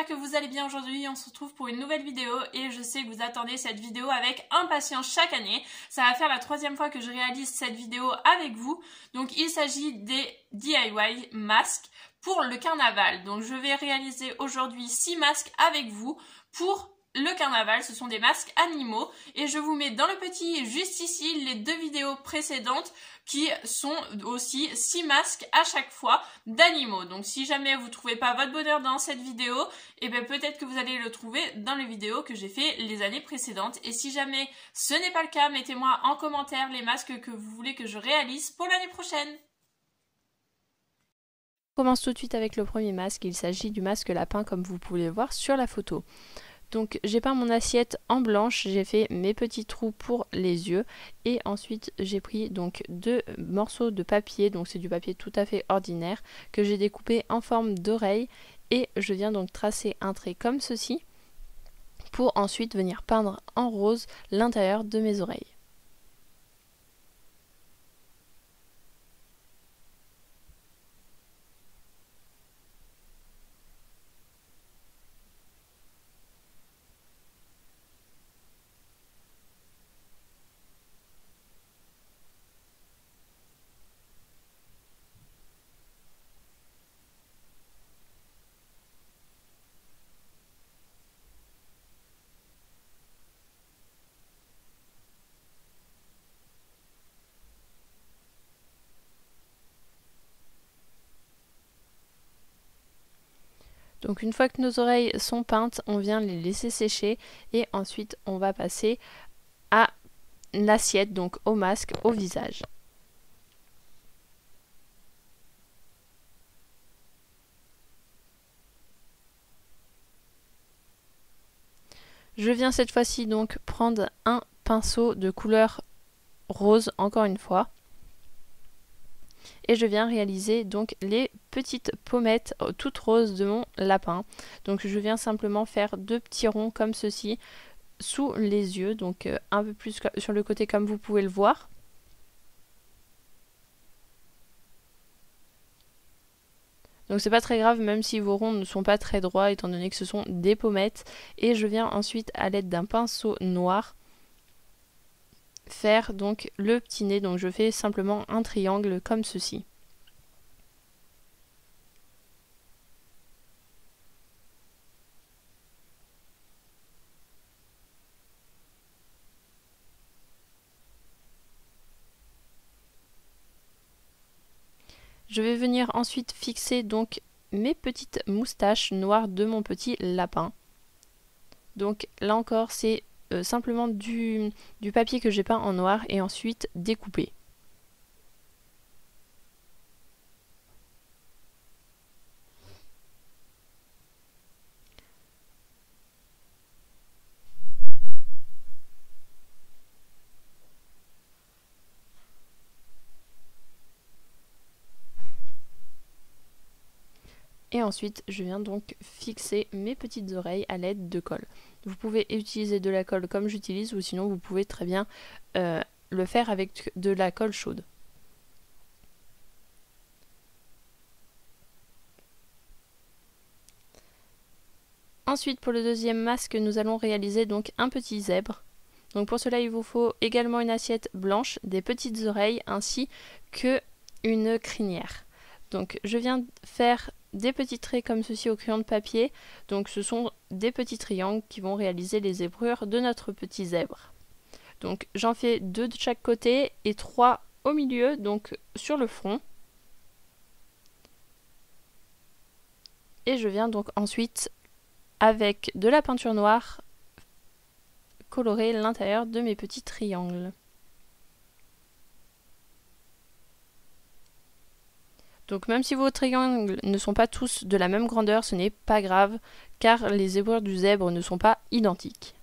j'espère que vous allez bien aujourd'hui. On se retrouve pour une nouvelle vidéo et je sais que vous attendez cette vidéo avec impatience chaque année. Ça va faire la 3e fois que je réalise cette vidéo avec vous. Donc il s'agit des DIY masques pour le carnaval. Donc je vais réaliser aujourd'hui 6 masques avec vous pour le carnaval. Ce sont des masques animaux et je vous mets dans le petit juste ici les 2 vidéos précédentes qui sont aussi 6 masques à chaque fois d'animaux. Donc si jamais vous ne trouvez pas votre bonheur dans cette vidéo, et bien peut-être que vous allez le trouver dans les vidéos que j'ai fait les années précédentes. Et si jamais ce n'est pas le cas, mettez-moi en commentaire les masques que vous voulez que je réalise pour l'année prochaine. On commence tout de suite avec le premier masque. Il s'agit du masque lapin comme vous pouvez le voir sur la photo. Donc j'ai peint mon assiette en blanche, j'ai fait mes petits trous pour les yeux et ensuite j'ai pris donc 2 morceaux de papier, donc c'est du papier tout à fait ordinaire que j'ai découpé en forme d'oreille et je viens donc tracer un trait comme ceci pour ensuite venir peindre en rose l'intérieur de mes oreilles. Donc une fois que nos oreilles sont peintes, on vient les laisser sécher et ensuite on va passer à l'assiette, donc au masque, au visage. Je viens cette fois-ci donc prendre un pinceau de couleur rose encore une fois. Et je viens réaliser donc les petites pommettes toutes roses de mon lapin. Donc je viens simplement faire 2 petits ronds comme ceci sous les yeux, donc un peu plus sur le côté comme vous pouvez le voir. Donc c'est pas très grave même si vos ronds ne sont pas très droits étant donné que ce sont des pommettes. Et je viens ensuite à l'aide d'un pinceau noir faire donc le petit nez, donc je fais simplement un triangle comme ceci. Je vais venir ensuite fixer donc mes petites moustaches noires de mon petit lapin. Donc là encore c'est simplement du papier que j'ai peint en noir et ensuite découpé. Et ensuite, je viens donc fixer mes petites oreilles à l'aide de colle. Vous pouvez utiliser de la colle comme j'utilise ou sinon vous pouvez très bien le faire avec de la colle chaude. Ensuite, pour le deuxième masque, nous allons réaliser donc un petit zèbre. Donc pour cela, il vous faut également une assiette blanche, des petites oreilles ainsi que une crinière. Donc je viens faire des petits traits comme ceci au crayon de papier. Donc ce sont des petits triangles qui vont réaliser les zébrures de notre petit zèbre. Donc j'en fais 2 de chaque côté et 3 au milieu, donc sur le front. Et je viens donc ensuite avec de la peinture noire colorer l'intérieur de mes petits triangles. Donc même si vos triangles ne sont pas tous de la même grandeur, ce n'est pas grave, car les zébrures du zèbre ne sont pas identiques.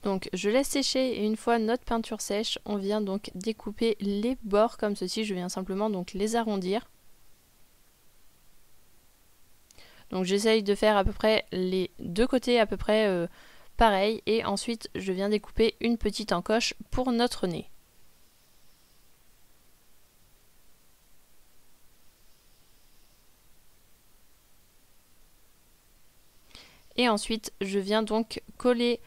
Donc je laisse sécher et une fois notre peinture sèche, on vient donc découper les bords comme ceci. Je viens simplement donc les arrondir. Donc j'essaye de faire à peu près les deux côtés à peu près pareil et ensuite je viens découper une petite encoche pour notre nez. Et ensuite je viens donc coller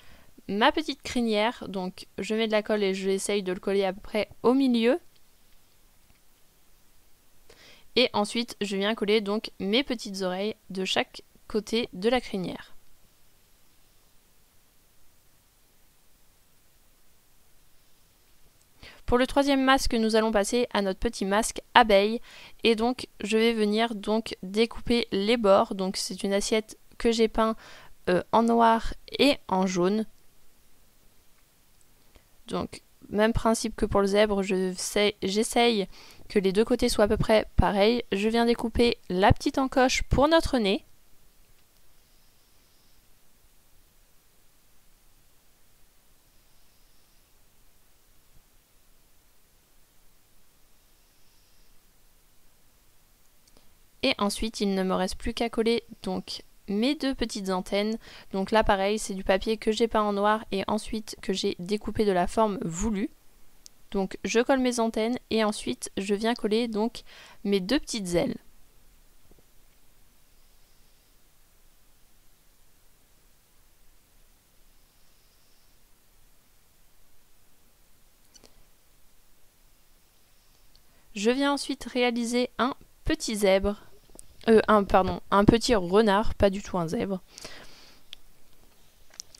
ma petite crinière, donc je mets de la colle et j'essaye de le coller à peu près au milieu. Et ensuite je viens coller donc mes petites oreilles de chaque côté de la crinière. Pour le troisième masque, nous allons passer à notre petit masque abeille. Et donc je vais venir donc découper les bords. Donc c'est une assiette que j'ai peint en noir et en jaune. Donc, même principe que pour le zèbre, j'essaye que les deux côtés soient à peu près pareils. Je viens découper la petite encoche pour notre nez. Et ensuite, il ne me reste plus qu'à coller donc mes deux petites antennes. Donc là pareil, c'est du papier que j'ai peint en noir et ensuite que j'ai découpé de la forme voulue. Donc je colle mes antennes et ensuite je viens coller donc mes deux petites ailes. Je viens ensuite réaliser un petit zèbre. Un petit renard, pas du tout un zèbre.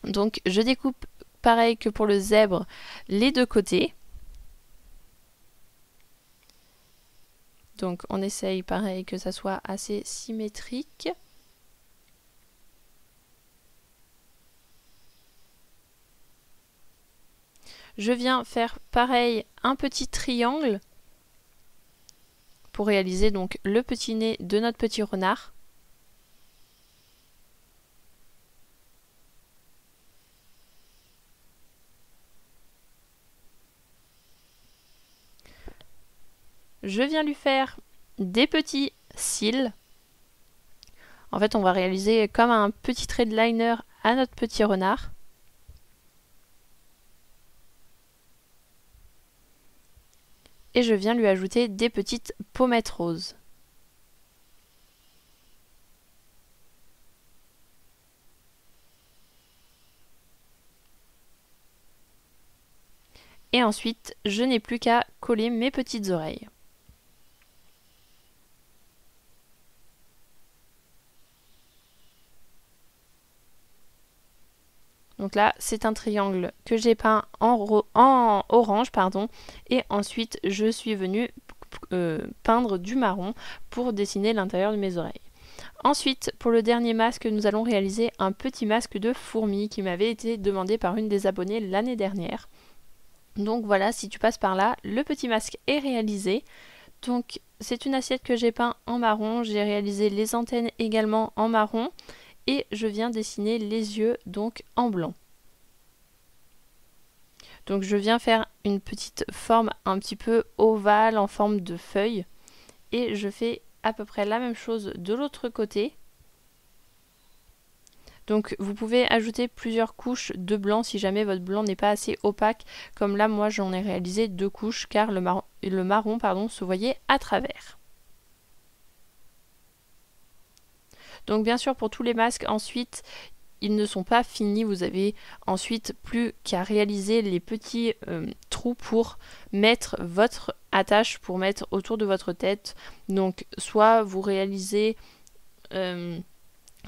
Donc je découpe pareil que pour le zèbre les deux côtés. Donc on essaye pareil que ça soit assez symétrique. Je viens faire pareil un petit triangle pour réaliser donc le petit nez de notre petit renard. Je viens lui faire des petits cils. En fait, on va réaliser comme un petit trait de liner à notre petit renard. Et je viens lui ajouter des petites pommettes roses. Et ensuite, je n'ai plus qu'à coller mes petites oreilles. Donc là, c'est un triangle que j'ai peint en orange, pardon, et ensuite je suis venue peindre du marron pour dessiner l'intérieur de mes oreilles. Ensuite, pour le dernier masque, nous allons réaliser un petit masque de fourmi qui m'avait été demandé par une des abonnées l'année dernière. Donc voilà, si tu passes par là, le petit masque est réalisé. Donc c'est une assiette que j'ai peint en marron, j'ai réalisé les antennes également en marron. Et je viens dessiner les yeux donc en blanc. Donc je viens faire une petite forme un petit peu ovale en forme de feuille. Et je fais à peu près la même chose de l'autre côté. Donc vous pouvez ajouter plusieurs couches de blanc si jamais votre blanc n'est pas assez opaque. Comme là moi j'en ai réalisé 2 couches car le marron se voyait à travers. Donc bien sûr pour tous les masques ensuite ils ne sont pas finis, vous avez ensuite plus qu'à réaliser les petits trous pour mettre votre attache, pour mettre autour de votre tête. Donc soit vous réalisez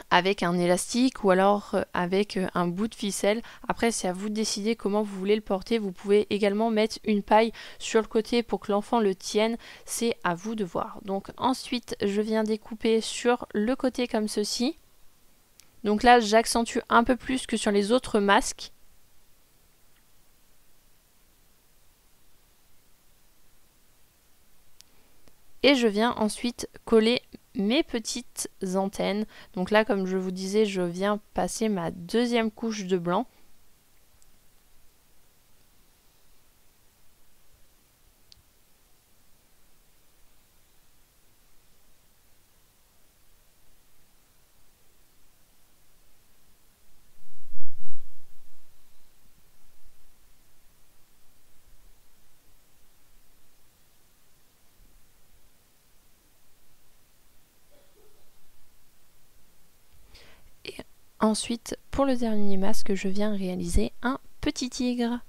avec un élastique ou alors avec un bout de ficelle. Après c'est à vous de décider comment vous voulez le porter. Vous pouvez également mettre une paille sur le côté pour que l'enfant le tienne, c'est à vous de voir. Donc ensuite je viens découper sur le côté comme ceci. Donc là j'accentue un peu plus que sur les autres masques. Et je viens ensuite coller mes petites antennes. Donc là comme je vous disais je viens passer ma deuxième couche de blanc. Ensuite, pour le dernier masque, je viens réaliser un petit tigre.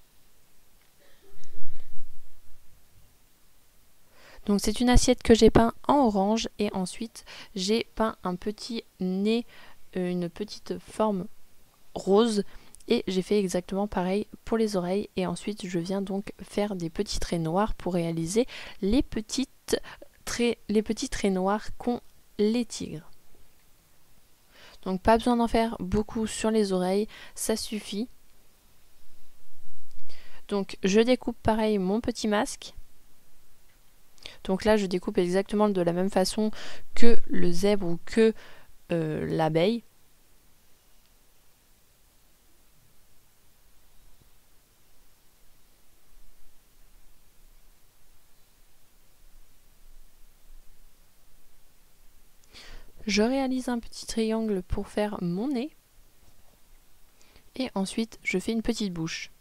Donc c'est une assiette que j'ai peint en orange et ensuite j'ai peint un petit nez, une petite forme rose et j'ai fait exactement pareil pour les oreilles et ensuite je viens donc faire des petits traits noirs pour réaliser les petits traits noirs qu'ont les tigres. Donc pas besoin d'en faire beaucoup sur les oreilles, ça suffit. Donc je découpe pareil mon petit masque. Donc là je découpe exactement de la même façon que le zèbre ou que l'abeille. Je réalise un petit triangle pour faire mon nez. Et ensuite, je fais une petite bouche.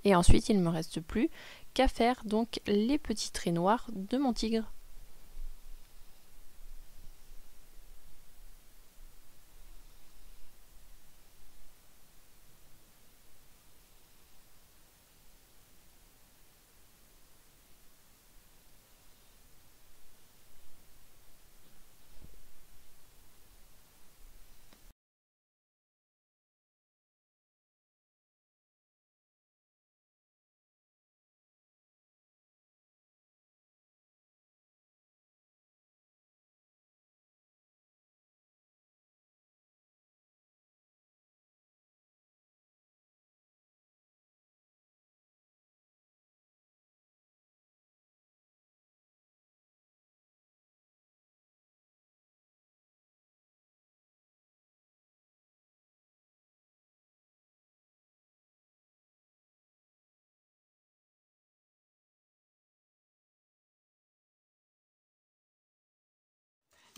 Et ensuite, il ne me reste plus qu'à faire donc les petits traits noirs de mon tigre.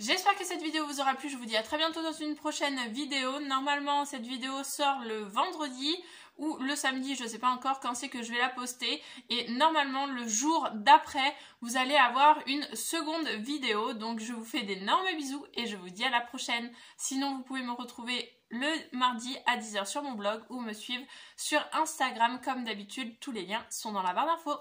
J'espère que cette vidéo vous aura plu, je vous dis à très bientôt dans une prochaine vidéo. Normalement cette vidéo sort le vendredi ou le samedi, je ne sais pas encore quand c'est que je vais la poster. Et normalement le jour d'après, vous allez avoir une seconde vidéo. Donc je vous fais d'énormes bisous et je vous dis à la prochaine. Sinon vous pouvez me retrouver le mardi à 10 h sur mon blog ou me suivre sur Instagram comme d'habitude. Tous les liens sont dans la barre d'infos.